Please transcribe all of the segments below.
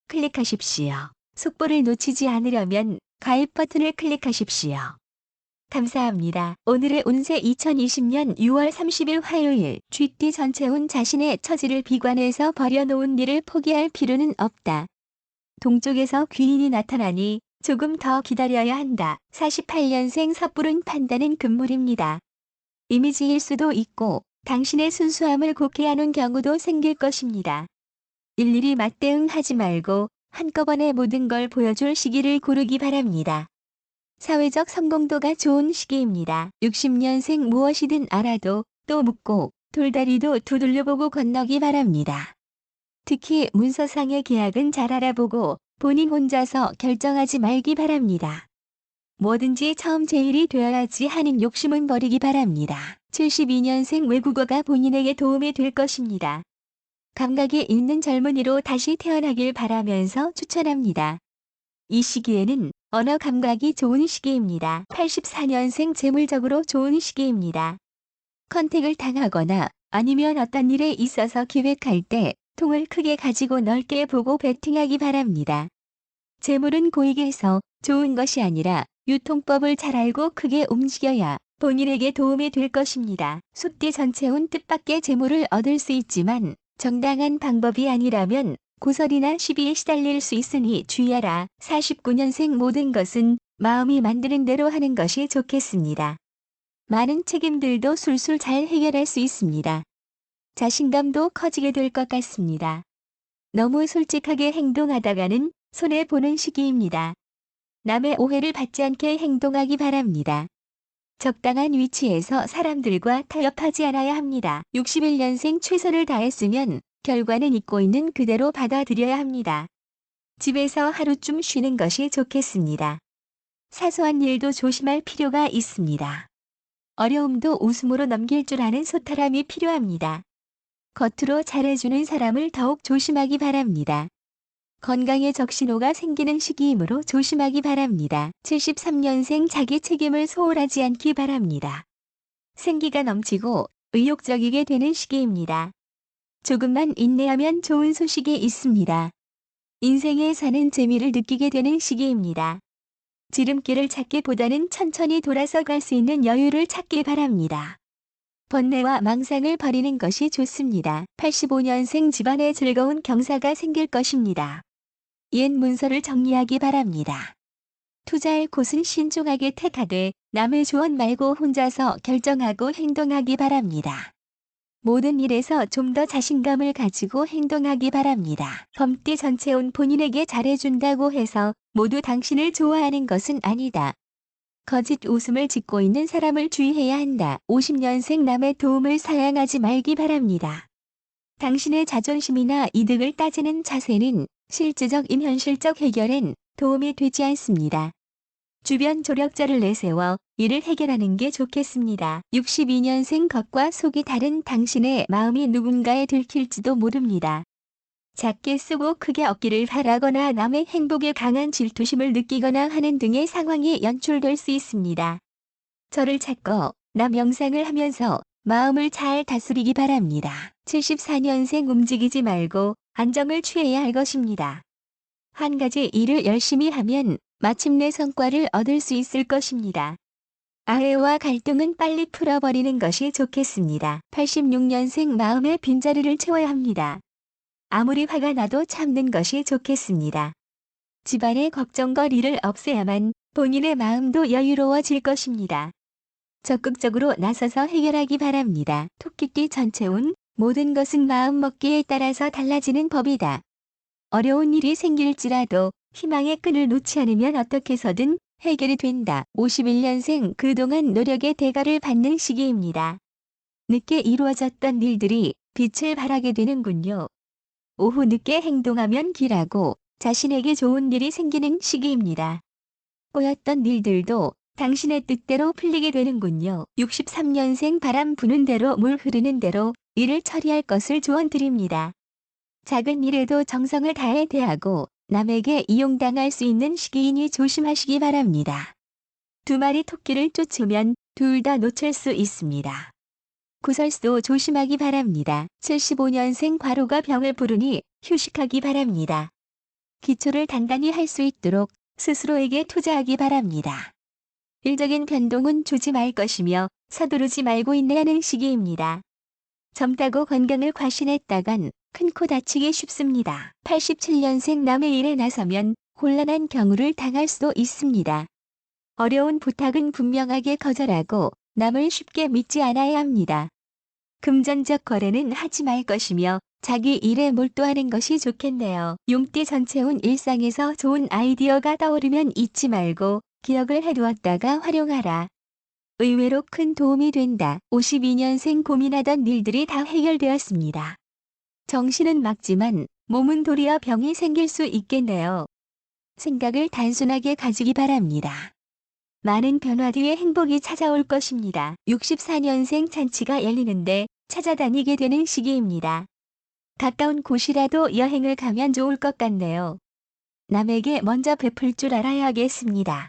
클릭하십시오. 속보를 놓치지 않으려면 가입 버튼을 클릭하십시오. 감사합니다. 오늘의 운세 2020년 6월 30일 화요일. 쥐띠 전체운 자신의 처지를 비관해서 버려놓은 일을 포기할 필요는 없다. 동쪽에서 귀인이 나타나니 조금 더 기다려야 한다. 48년생 섣부른 판단은 금물입니다. 이미지일 수도 있고 당신의 순수함을 곡해하는 경우도 생길 것입니다. 일일이 맞대응하지 말고 한꺼번에 모든 걸 보여줄 시기를 고르기 바랍니다. 사회적 성공도가 좋은 시기입니다. 60년생 무엇이든 알아도 또 묻고 돌다리도 두들려보고 건너기 바랍니다. 특히 문서상의 계약은 잘 알아보고 본인 혼자서 결정하지 말기 바랍니다. 뭐든지 처음 제일이 되어야지 하는 욕심은 버리기 바랍니다. 72년생 외국어가 본인에게 도움이 될 것입니다. 감각이 있는 젊은이로 다시 태어나길 바라면서 추천합니다. 이 시기에는 언어 감각이 좋은 시기입니다. 84년생 재물적으로 좋은 시기입니다. 컨택을 당하거나 아니면 어떤 일에 있어서 기획할 때 통을 크게 가지고 넓게 보고 베팅하기 바랍니다. 재물은 고익에서 좋은 것이 아니라 유통법을 잘 알고 크게 움직여야 본인에게 도움이 될 것입니다. 숫띠 전체운 뜻밖의 재물을 얻을 수 있지만 정당한 방법이 아니라면 고설이나 시비에 시달릴 수 있으니 주의하라. 49년생 모든 것은 마음이 만드는 대로 하는 것이 좋겠습니다. 많은 책임들도 술술 잘 해결할 수 있습니다. 자신감도 커지게 될 것 같습니다. 너무 솔직하게 행동하다가는 손해보는 시기입니다. 남의 오해를 받지 않게 행동하기 바랍니다. 적당한 위치에서 사람들과 타협하지 않아야 합니다. 61년생 최선을 다했으면 결과는 있고 있는 그대로 받아들여야 합니다. 집에서 하루쯤 쉬는 것이 좋겠습니다. 사소한 일도 조심할 필요가 있습니다. 어려움도 웃음으로 넘길 줄 아는 소탈함이 필요합니다. 겉으로 잘해주는 사람을 더욱 조심하기 바랍니다. 건강에 적신호가 생기는 시기이므로 조심하기 바랍니다. 73년생 자기 책임을 소홀하지 않기 바랍니다. 생기가 넘치고 의욕적이게 되는 시기입니다. 조금만 인내하면 좋은 소식이 있습니다. 인생에 사는 재미를 느끼게 되는 시기입니다. 지름길을 찾기보다는 천천히 돌아서 갈 수 있는 여유를 찾기 바랍니다. 번뇌와 망상을 버리는 것이 좋습니다. 85년생 집안에 즐거운 경사가 생길 것입니다. 옛 문서를 정리하기 바랍니다. 투자할 곳은 신중하게 택하되 남의 조언 말고 혼자서 결정하고 행동하기 바랍니다. 모든 일에서 좀 더 자신감을 가지고 행동하기 바랍니다. 범띠 전체온 본인에게 잘해준다고 해서 모두 당신을 좋아하는 것은 아니다. 거짓 웃음을 짓고 있는 사람을 주의해야 한다. 50년생 남의 도움을 사양하지 말기 바랍니다. 당신의 자존심이나 이득을 따지는 자세는 실질적인 현실적 해결엔 도움이 되지 않습니다. 주변 조력자를 내세워 일을 해결하는 게 좋겠습니다. 62년생 겉과 속이 다른 당신의 마음이 누군가에 들킬지도 모릅니다. 작게 쓰고 크게 얻기를 바라거나 남의 행복에 강한 질투심을 느끼거나 하는 등의 상황이 연출될 수 있습니다. 저를 찾고 남 명상을 하면서 마음을 잘 다스리기 바랍니다. 74년생 움직이지 말고 안정을 취해야 할 것입니다. 한 가지 일을 열심히 하면 마침내 성과를 얻을 수 있을 것입니다. 아내와 갈등은 빨리 풀어버리는 것이 좋겠습니다. 86년생 마음의 빈자리를 채워야 합니다. 아무리 화가 나도 참는 것이 좋겠습니다. 집안의 걱정거리를 없애야만 본인의 마음도 여유로워질 것입니다. 적극적으로 나서서 해결하기 바랍니다. 토끼띠 전체운 모든 것은 마음먹기에 따라서 달라지는 법이다. 어려운 일이 생길지라도 희망의 끈을 놓지 않으면 어떻게 해서든 해결이 된다. 51년생 그동안 노력의 대가를 받는 시기입니다. 늦게 이루어졌던 일들이 빛을 발하게 되는군요. 오후 늦게 행동하면 길하고 자신에게 좋은 일이 생기는 시기입니다. 꼬였던 일들도 당신의 뜻대로 풀리게 되는군요. 63년생 바람 부는 대로 물 흐르는 대로 일을 처리할 것을 조언드립니다. 작은 일에도 정성을 다해 대하고 남에게 이용당할 수 있는 시기이니 조심하시기 바랍니다. 두 마리 토끼를 쫓으면 둘 다 놓칠 수 있습니다. 구설수도 조심하기 바랍니다. 75년생 과로가 병을 부르니 휴식하기 바랍니다. 기초를 단단히 할 수 있도록 스스로에게 투자하기 바랍니다. 일적인 변동은 주지 말 것이며 서두르지 말고 인내하는 시기입니다. 젊다고 건강을 과신했다간 큰 코 다치기 쉽습니다. 87년생 남의 일에 나서면 곤란한 경우를 당할 수도 있습니다. 어려운 부탁은 분명하게 거절하고 남을 쉽게 믿지 않아야 합니다. 금전적 거래는 하지 말 것이며 자기 일에 몰두하는 것이 좋겠네요. 용띠 전체운 일상에서 좋은 아이디어가 떠오르면 잊지 말고 기억을 해두었다가 활용하라. 의외로 큰 도움이 된다. 52년생 고민하던 일들이 다 해결되었습니다. 정신은 맑지만 몸은 도리어 병이 생길 수 있겠네요. 생각을 단순하게 가지기 바랍니다. 많은 변화 뒤에 행복이 찾아올 것입니다. 64년생 잔치가 열리는데 찾아다니게 되는 시기입니다. 가까운 곳이라도 여행을 가면 좋을 것 같네요. 남에게 먼저 베풀 줄 알아야겠습니다.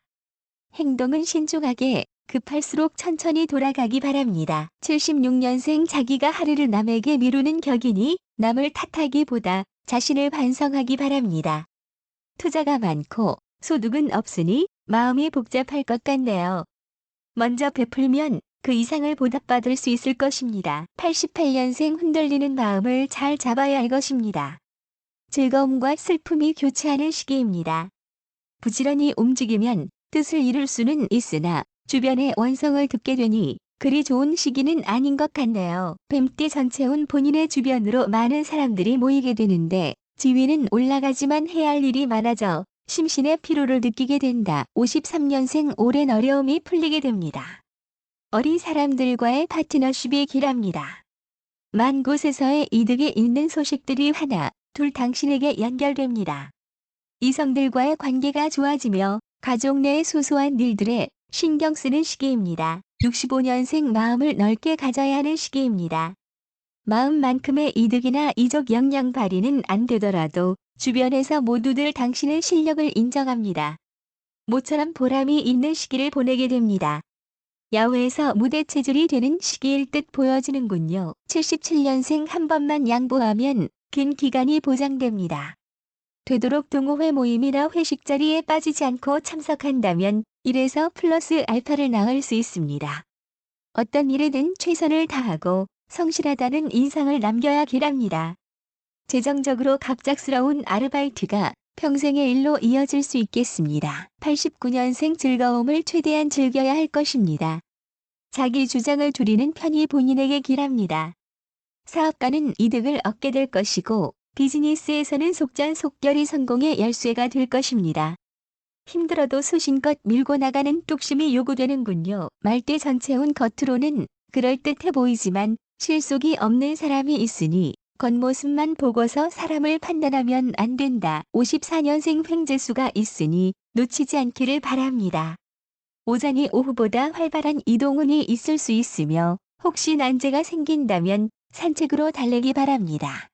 행동은 신중하게, 급할수록 천천히 돌아가기 바랍니다. 76년생 자기가 하루를 남에게 미루는 격이니 남을 탓하기보다 자신을 반성하기 바랍니다. 투자가 많고 소득은 없으니 마음이 복잡할 것 같네요. 먼저 베풀면 그 이상을 보답받을 수 있을 것입니다. 88년생 흔들리는 마음을 잘 잡아야 할 것입니다. 즐거움과 슬픔이 교차하는 시기입니다. 부지런히 움직이면 뜻을 이룰 수는 있으나 주변의 원성을 듣게 되니 그리 좋은 시기는 아닌 것 같네요. 뱀띠 전체운 본인의 주변으로 많은 사람들이 모이게 되는데 지위는 올라가지만 해야 할 일이 많아져 심신의 피로를 느끼게 된다. 53년생 오랜 어려움이 풀리게 됩니다. 어린 사람들과의 파트너십이 길합니다. 만 곳에서의 이득이 있는 소식들이 하나, 둘 당신에게 연결됩니다. 이성들과의 관계가 좋아지며 가족 내의 소소한 일들에 신경 쓰는 시기입니다. 65년생 마음을 넓게 가져야 하는 시기입니다. 마음만큼의 이득이나 이적 역량 발휘는 안 되더라도 주변에서 모두들 당신의 실력을 인정합니다. 모처럼 보람이 있는 시기를 보내게 됩니다. 야외에서 무대 체질이 되는 시기일 듯 보여지는군요. 77년생 한 번만 양보하면 긴 기간이 보장됩니다. 되도록 동호회 모임이나 회식 자리에 빠지지 않고 참석한다면 1에서 플러스 알파를 낳을 수 있습니다. 어떤 일에든 최선을 다하고 성실하다는 인상을 남겨야 길합니다. 재정적으로 갑작스러운 아르바이트가 평생의 일로 이어질 수 있겠습니다. 89년생 즐거움을 최대한 즐겨야 할 것입니다. 자기 주장을 줄이는 편이 본인에게 길합니다. 사업가는 이득을 얻게 될 것이고 비즈니스에서는 속전속결이 성공의 열쇠가 될 것입니다. 힘들어도 소신껏 밀고 나가는 뚝심이 요구되는군요. 말띠 전체운 겉으로는 그럴듯해 보이지만 실속이 없는 사람이 있으니 겉모습만 보고서 사람을 판단하면 안 된다. 54년생 횡재수가 있으니 놓치지 않기를 바랍니다. 오전이 오후보다 활발한 이동운이 있을 수 있으며 혹시 난제가 생긴다면 산책으로 달래기 바랍니다.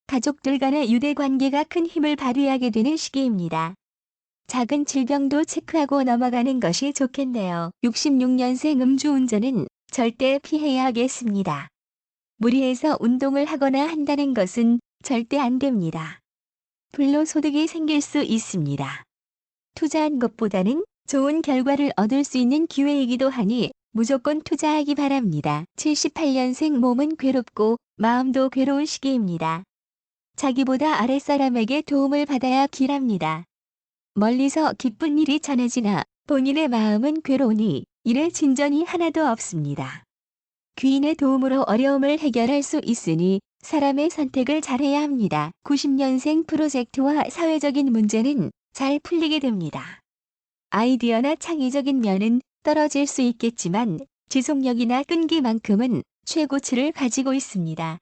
가족들 간의 유대관계가 큰 힘을 발휘하게 되는 시기입니다. 작은 질병도 체크하고 넘어가는 것이 좋겠네요. 66년생 음주운전은 절대 피해야 하겠습니다. 무리해서 운동을 하거나 한다는 것은 절대 안 됩니다. 불로소득이 생길 수 있습니다. 투자한 것보다는 좋은 결과를 얻을 수 있는 기회이기도 하니 무조건 투자하기 바랍니다. 78년생 몸은 괴롭고 마음도 괴로운 시기입니다. 자기보다 아랫사람에게 도움을 받아야 길합니다. 멀리서 기쁜 일이 전해지나 본인의 마음은 괴로우니 일에 진전이 하나도 없습니다. 귀인의 도움으로 어려움을 해결할 수 있으니 사람의 선택을 잘해야 합니다. 90년생 프로젝트와 사회적인 문제는 잘 풀리게 됩니다. 아이디어나 창의적인 면은 떨어질 수 있겠지만 지속력이나 끈기만큼은 최고치를 가지고 있습니다.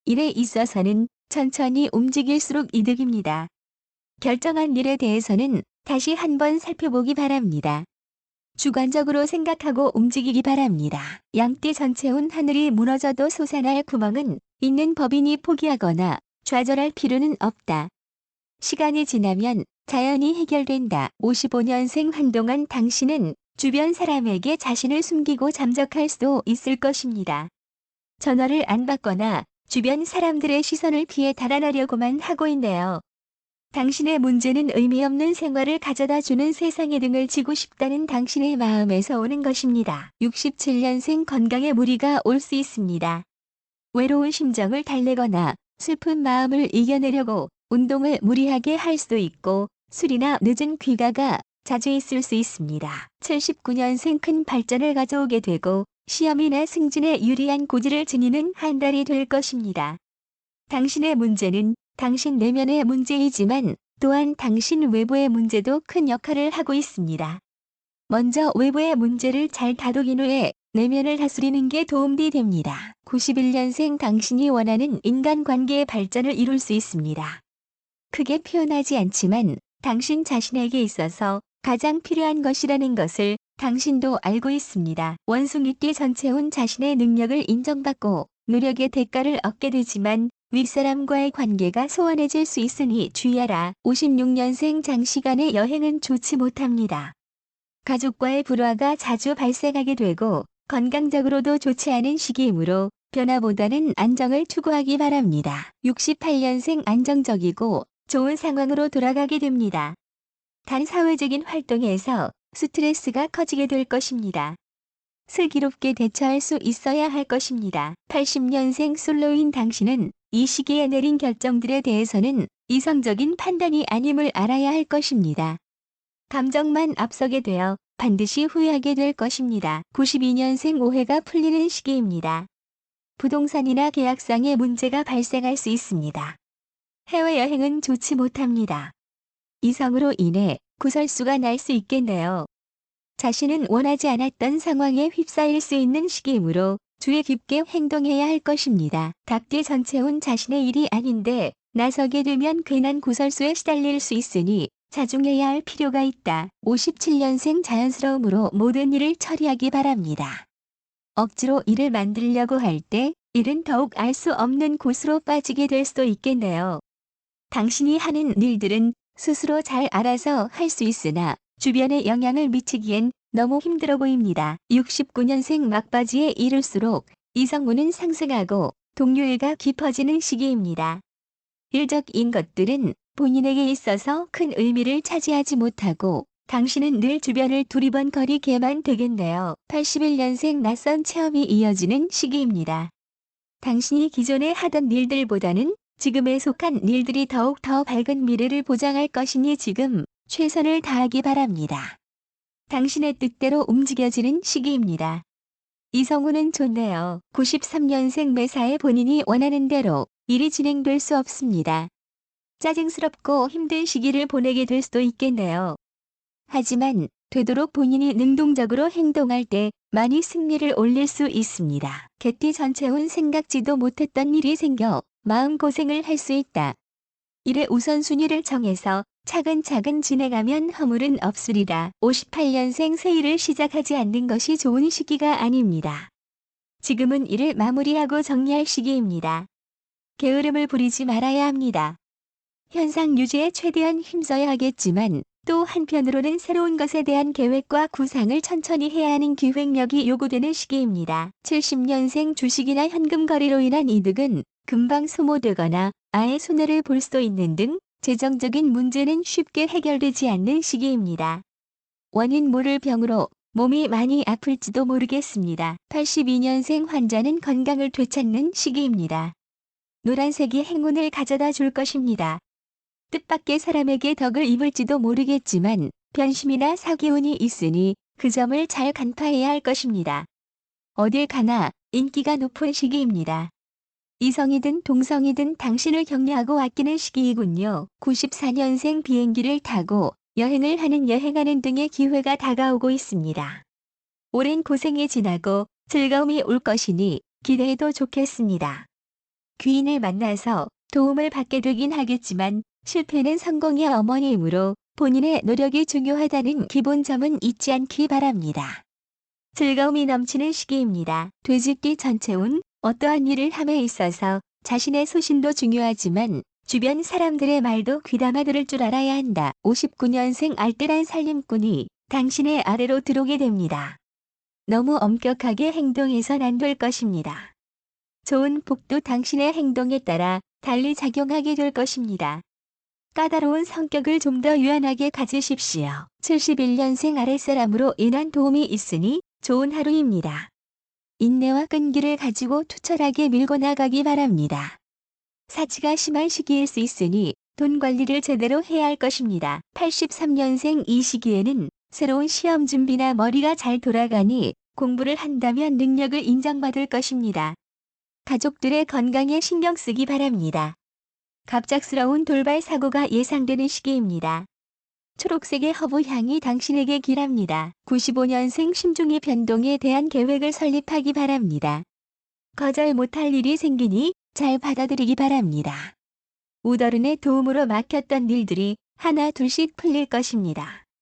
일에 있어서는 천천히 움직일수록 이득입니다. 결정한 일에 대해서는 다시 한번 살펴보기 바랍니다. 주관적으로 생각하고 움직이기 바랍니다. 양띠 전체운 하늘이 무너져도 솟아날 구멍은 있는 법이니 포기하거나 좌절할 필요는 없다. 시간이 지나면 자연히 해결된다. 55년생 한동안 당신은 주변 사람에게 자신을 숨기고 잠적할 수도 있을 것입니다. 전화를 안 받거나 주변 사람들의 시선을 피해 달아나려고만 하고 있네요. 당신의 문제는 의미 없는 생활을 가져다 주는 세상의 등을 지고 싶다는 당신의 마음에서 오는 것입니다. 67년생 건강에 무리가 올 수 있습니다. 외로운 심정을 달래거나 슬픈 마음을 이겨내려고 운동을 무리하게 할 수도 있고 술이나 늦은 귀가가 자주 있을 수 있습니다. 79년생 큰 발전을 가져오게 되고 시험이나 승진에 유리한 고지를 지니는 한 달이 될 것입니다. 당신의 문제는 당신 내면의 문제이지만 또한 당신 외부의 문제도 큰 역할을 하고 있습니다. 먼저 외부의 문제를 잘 다독인 후에 내면을 다스리는 게 도움이 됩니다. 91년생 당신이 원하는 인간관계의 발전을 이룰 수 있습니다. 크게 표현하지 않지만 당신 자신에게 있어서 가장 필요한 것이라는 것을 당신도 알고 있습니다. 원숭이띠 전체운 자신의 능력을 인정받고 노력의 대가를 얻게 되지만 윗사람과의 관계가 소원해질 수 있으니 주의하라. 56년생 장시간의 여행은 좋지 못합니다. 가족과의 불화가 자주 발생하게 되고 건강적으로도 좋지 않은 시기이므로 변화보다는 안정을 추구하기 바랍니다. 68년생 안정적이고 좋은 상황으로 돌아가게 됩니다. 단 사회적인 활동에서 스트레스가 커지게 될 것입니다. 슬기롭게 대처할 수 있어야 할 것입니다. 80년생 솔로인 당신은 이 시기에 내린 결정들에 대해서는 이성적인 판단이 아님을 알아야 할 것입니다. 감정만 앞서게 되어 반드시 후회하게 될 것입니다. 92년생 오해가 풀리는 시기입니다. 부동산이나 계약상의 문제가 발생할 수 있습니다. 해외여행은 좋지 못합니다. 이성으로 인해 구설수가 날 수 있겠네요. 자신은 원하지 않았던 상황에 휩싸일 수 있는 시기이므로 주의 깊게 행동해야 할 것입니다. 닭띠 전체운 자신의 일이 아닌데 나서게 되면 괜한 구설수에 시달릴 수 있으니 자중해야 할 필요가 있다. 57년생 자연스러움으로 모든 일을 처리하기 바랍니다. 억지로 일을 만들려고 할 때 일은 더욱 알 수 없는 곳으로 빠지게 될 수도 있겠네요. 당신이 하는 일들은 스스로 잘 알아서 할 수 있으나 주변에 영향을 미치기엔 너무 힘들어 보입니다. 69년생 막바지에 이를수록 이성운은 상승하고 동료애가 깊어지는 시기입니다. 일적인 것들은 본인에게 있어서 큰 의미를 차지하지 못하고 당신은 늘 주변을 두리번거리게만 되겠네요. 81년생 낯선 체험이 이어지는 시기입니다. 당신이 기존에 하던 일들보다는 지금에 속한 일들이 더욱 더 밝은 미래를 보장할 것이니 지금 최선을 다하기 바랍니다. 당신의 뜻대로 움직여지는 시기입니다. 이성운은 좋네요. 93년생 매사에 본인이 원하는 대로 일이 진행될 수 없습니다. 짜증스럽고 힘든 시기를 보내게 될 수도 있겠네요. 하지만 되도록 본인이 능동적으로 행동할 때 많이 승리를 올릴 수 있습니다. 개띠 전체운 생각지도 못했던 일이 생겨 마음고생을 할 수 있다. 일의 우선순위를 정해서 차근차근 진행하면 허물은 없으리라. 58년생 새 일을 시작하지 않는 것이 좋은 시기가 아닙니다. 지금은 일을 마무리하고 정리할 시기입니다. 게으름을 부리지 말아야 합니다. 현상 유지에 최대한 힘써야 하겠지만 또 한편으로는 새로운 것에 대한 계획과 구상을 천천히 해야 하는 기획력이 요구되는 시기입니다. 70년생 주식이나 현금 거래로 인한 이득은 금방 소모되거나 아예 손해를 볼 수도 있는 등 재정적인 문제는 쉽게 해결되지 않는 시기입니다. 원인 모를 병으로 몸이 많이 아플지도 모르겠습니다. 82년생 환자는 건강을 되찾는 시기입니다. 노란색이 행운을 가져다 줄 것입니다. 뜻밖의 사람에게 덕을 입을지도 모르겠지만 변심이나 사기운이 있으니 그 점을 잘 간파해야 할 것입니다. 어딜 가나 인기가 높은 시기입니다. 이성이든 동성이든 당신을 격려하고 아끼는 시기이군요. 94년생 비행기를 타고 여행을 하는 여행하는 등의 기회가 다가오고 있습니다. 오랜 고생이 지나고 즐거움이 올 것이니 기대해도 좋겠습니다. 귀인을 만나서 도움을 받게 되긴 하겠지만 실패는 성공의 어머니이므로 본인의 노력이 중요하다는 기본점은 잊지 않기 바랍니다. 즐거움이 넘치는 시기입니다. 돼지띠 전체운 어떠한 일을 함에 있어서 자신의 소신도 중요하지만 주변 사람들의 말도 귀담아 들을 줄 알아야 한다. 59년생 알뜰한 살림꾼이 당신의 아래로 들어오게 됩니다. 너무 엄격하게 행동해선 안 될 것입니다. 좋은 복도 당신의 행동에 따라 달리 작용하게 될 것입니다. 까다로운 성격을 좀 더 유연하게 가지십시오. 71년생 아랫사람으로 인한 도움이 있으니 좋은 하루입니다. 인내와 끈기를 가지고 투철하게 밀고 나가기 바랍니다. 사치가 심한 시기일 수 있으니 돈 관리를 제대로 해야 할 것입니다. 83년생 이 시기에는 새로운 시험 준비나 머리가 잘 돌아가니 공부를 한다면 능력을 인정받을 것입니다. 가족들의 건강에 신경 쓰기 바랍니다. 갑작스러운 돌발 사고가 예상되는 시기입니다. 초록색의 허브향이 당신에게 길합니다. 95년생 신중히 변동에 대한 계획을 설립하기 바랍니다. 거절 못할 일이 생기니 잘 받아들이기 바랍니다. 우더른의 도움으로 막혔던 일들이 하나 둘씩 풀릴 것입니다.